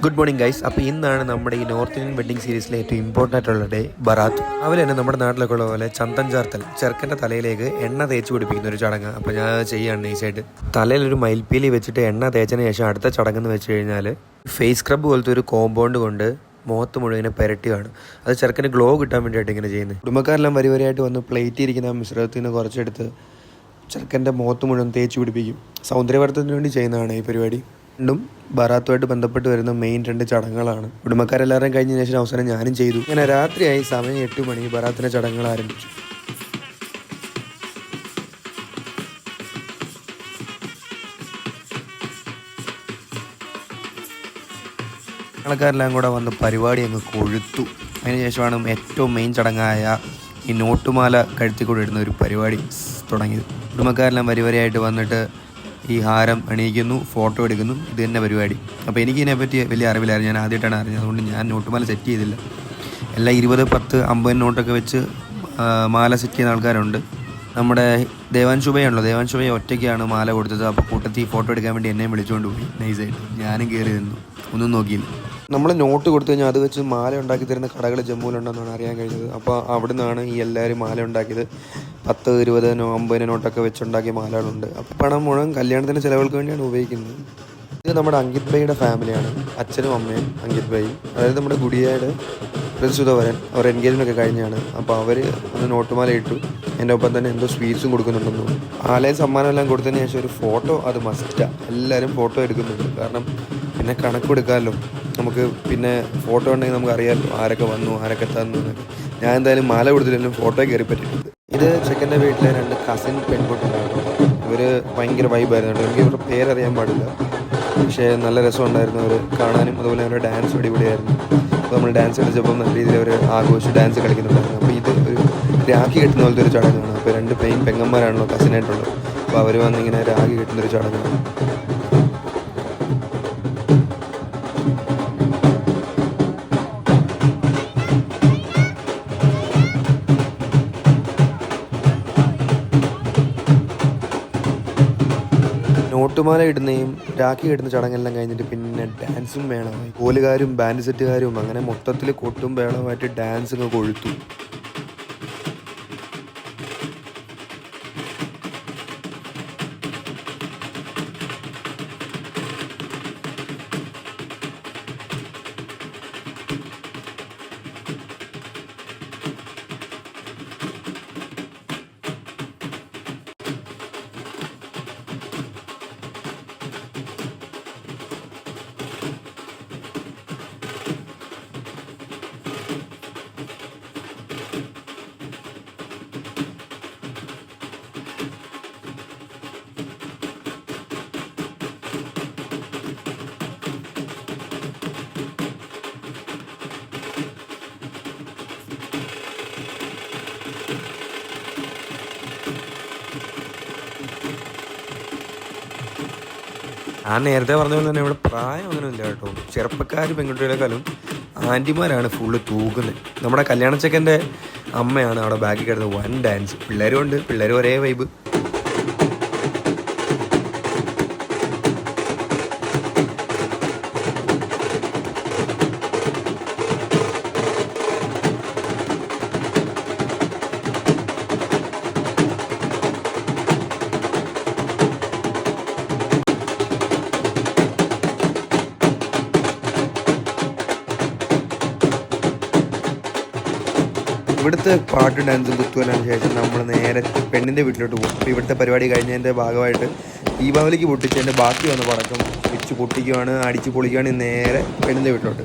Good morning guys. അപ്പോൾ ഇന്നാണ് നമ്മുടെ ഈ നോർത്ത് ഇന്ത്യൻ വെഡ്ഡിംഗ് സീരീസിലെ ഏറ്റവും ഇമ്പോർട്ടൻ്റ് ആയിട്ടുള്ള ഡേ, ബറാത്ത്. അവരെ തന്നെ നമ്മുടെ നാട്ടിലൊക്കെ ഉള്ള പോലെ ചന്തൻ ചാർത്തൽ, ചെറുക്കൻ്റെ തലയിലേക്ക് എണ്ണ തേച്ച് പിടിപ്പിക്കുന്ന ഒരു ചടങ്ങ്. അപ്പോൾ ഞാൻ ചെയ്യുകയാണ് നൈസായിട്ട്. തലയിലൊരു മയിൽപ്പീലി വെച്ചിട്ട് എണ്ണ തേച്ചതിന് ശേഷം അടുത്ത ചടങ്ങെന്ന് വെച്ച് കഴിഞ്ഞാൽ ഫേസ് സ്ക്രബ് പോലത്തെ ഒരു കോമ്പൗണ്ട് കൊണ്ട് മുഖത്ത് മുഴുവനെ പുരട്ടിയാണ്. അത് ചെറുക്കന് ഗ്ലോ കിട്ടാൻ വേണ്ടിയിട്ട് ഇങ്ങനെ ചെയ്യുന്നത്. കുടുംബക്കാരെല്ലാം വരിവരിയായിട്ട് വന്ന് പ്ലേറ്റ് ഇരിക്കുന്ന മിശ്രിതത്തിൽ നിന്ന് കുറച്ചെടുത്ത് ചെറുക്കൻ്റെ മുഖത്ത് മുഴുവൻ തേച്ച് പിടിപ്പിക്കും. സൗന്ദര്യവർദ്ധനത്തിന് വേണ്ടി ചെയ്യുന്നതാണ് ഈ പരിപാടി. രണ്ടും ബറാത്തുമായിട്ട് ബന്ധപ്പെട്ട് വരുന്ന മെയിൻ രണ്ട് ചടങ്ങുകളാണ്. കുടുംബക്കാരെല്ലാവരും കഴിഞ്ഞതിന് ശേഷം അവസാനം ഞാനും ചെയ്തു. ഇങ്ങനെ രാത്രിയായി, സമയം 8 മണി, ബറാത്തിൻ്റെ ചടങ്ങുകൾ ആരംഭിച്ചു. ആൾക്കാരെല്ലാം കൂടെ വന്ന് പരിപാടി അങ്ങ് കൊഴുത്തു. അതിനുശേഷമാണ് ഏറ്റവും മെയിൻ ചടങ്ങായ ഈ നോട്ടുമാല കഴുത്തിക്കൂടെ ഇടുന്ന ഒരു പരിപാടി തുടങ്ങിയത്. കുടുംബക്കാരെല്ലാം വരിവരിയായിട്ട് വന്നിട്ട് ഈ ഹാരം അണിയിക്കുന്നു, ഫോട്ടോ എടുക്കുന്നു. ഇത് തന്നെ പരിപാടി. അപ്പോൾ എനിക്കിതിനെപ്പറ്റി വലിയ അറിവില്ലായിരുന്നു. ഞാൻ ആദ്യമായിട്ടാണ് അറിഞ്ഞത്. അതുകൊണ്ട് ഞാൻ നോട്ടുമാല സെറ്റ് ചെയ്തില്ല. എല്ലാം 20, 10, 50 നോട്ടൊക്കെ വെച്ച് മാല സെറ്റ് ചെയ്യുന്ന ആൾക്കാരുണ്ട്. നമ്മുടെ ദേവാൻശുഭയാണല്ലോ, ദേവാൻശുഭയ ഒറ്റയ്ക്കാണ് മാല കൊടുത്തത്. അപ്പോൾ കൂട്ടത്തിൽ ഫോട്ടോ എടുക്കാൻ വേണ്ടി എന്നെയും വിളിച്ചുകൊണ്ട് പോയി നൈസായിട്ട്. ഞാനും കയറി നിന്നു, ഒന്നും നോക്കിയില്ല. നമ്മൾ നോട്ട് കൊടുത്തു കഴിഞ്ഞാൽ അത് വെച്ച് മാല ഉണ്ടാക്കി തരുന്ന കടകൾ ജമ്മുവിലുണ്ടെന്നാണ് അറിയാൻ കഴിഞ്ഞത്. അപ്പോൾ അവിടെ നിന്നാണ് ഈ എല്ലാവരും മാല ഉണ്ടാക്കിയത്. 10, 20, 50 നോട്ടൊക്കെ വെച്ചുണ്ടാക്കിയ മാലകളുണ്ട്. അപ്പോൾ പണം മുഴുവൻ കല്യാണത്തിൻ്റെ ചിലവുകൾക്ക് വേണ്ടിയാണ് ഉപയോഗിക്കുന്നത്. ഇത് നമ്മുടെ അങ്കിത് ഭായിയുടെ ഫാമിലിയാണ്. അച്ഛനും അമ്മയും അങ്കിത് ഭായി, അതായത് നമ്മുടെ ഗുഡിയയുടെ പ്രസുതവരൻ. അവർ എൻഗേജ്മെൻ്റ് ഒക്കെ കഴിഞ്ഞാണ്. അപ്പോൾ അവർ ഒന്ന് നോട്ടുമാല ഇട്ടു. എൻ്റെ ഒപ്പം തന്നെ എന്തോ സ്വീറ്റ്സും കൊടുക്കുന്നുണ്ടെന്ന് തോന്നുന്നു. ആലയം സമ്മാനം എല്ലാം കൊടുത്തതിന് ശേഷം ഒരു ഫോട്ടോ അത് മസ്റ്റാണ്. എല്ലാവരും ഫോട്ടോ എടുക്കുന്നുണ്ട്. കാരണം പിന്നെ കണക്കെടുക്കാമല്ലോ നമുക്ക്. പിന്നെ ഫോട്ടോ ഉണ്ടെങ്കിൽ നമുക്ക് അറിയാമല്ലോ ആരൊക്കെ വന്നു, ആരൊക്കെ എത്താമെന്ന്. ഞാൻ എന്തായാലും മാല കൊടുത്തില്ലെങ്കിലും ഫോട്ടോ കയറി പറ്റിയിട്ടുണ്ട്. ഇത് ചെക്കൻ്റെ വീട്ടിലെ 2 കസിൻ പെൺകുട്ടികളാണ്. ഇവർ ഭയങ്കര വൈബായിരുന്നു. എനിക്ക് ഇവരുടെ പേരറിയാൻ പാടില്ല, പക്ഷേ നല്ല രസമുണ്ടായിരുന്നു അവർ കാണാനും. അതുപോലെ അവരുടെ ഡാൻസ് അടിപൊളിയായിരുന്നു. അപ്പോൾ നമ്മൾ ഡാൻസ് കളിച്ചപ്പോൾ നല്ല രീതിയിൽ അവർ ആഘോഷിച്ച് ഡാൻസ് കളിക്കുന്നുണ്ടായിരുന്നു. അപ്പോൾ ഇത് ഒരു രാഖി കെട്ടുന്ന പോലത്തെ ഒരു ചടങ്ങാണ്. അപ്പോൾ 2 പെങ്ങന്മാരാണല്ലോ കസിനായിട്ടുള്ളത്. അപ്പോൾ അവർ വന്നിങ്ങനെ രാഖി കെട്ടുന്നൊരു ചടങ്ങാണ്. നോട്ടുമാല ഇടുന്നതും രാഖി കെട്ടുന്ന ചടങ്ങെല്ലാം കഴിഞ്ഞിട്ട് പിന്നെ ഡാൻസും വേണമായി. കോലുകാരും ബാൻഡ് സെറ്റുകാരും അങ്ങനെ മൊത്തത്തിൽ കൊട്ടും വേണമായിട്ട് ഡാൻസ് കൊഴുത്തു. ഞാൻ നേരത്തെ പറഞ്ഞ പോലെ തന്നെ ഇവിടെ പ്രായം അങ്ങനെയില്ല കേട്ടോ. ചെറുപ്പക്കാർ പെൺകുട്ടികളെക്കാളും ആൻറ്റിമാരാണ് ഫുള്ള് തൂക്കുന്നത്. നമ്മുടെ കല്യാണച്ചക്കൻ്റെ അമ്മയാണ് അവിടെ ബാക്കിൽ കിടന്നത്. വൻ ഡാൻസ്. പിള്ളേരും ഉണ്ട്, പിള്ളേരും ഒരേ വൈബ്. ഇവിടുത്തെ പാട്ട് ഡാൻസും കുത്തുവലിന് ശേഷം നമ്മൾ നേരെ പെണ്ണിൻ്റെ വീട്ടിലോട്ട് പോകും. അപ്പോൾ ഇവിടുത്തെ പരിപാടി കഴിഞ്ഞതിൻ്റെ ഭാഗമായിട്ട് ദീപാവലിക്ക് പൊട്ടിച്ചതിൻ്റെ ബാക്കി വന്ന പടക്കം വെച്ച് പൊട്ടിക്കുകയാണ്, അടിച്ച് പൊളിക്കുകയാണ് നേരെ പെണ്ണിൻ്റെ വീട്ടിലോട്ട്.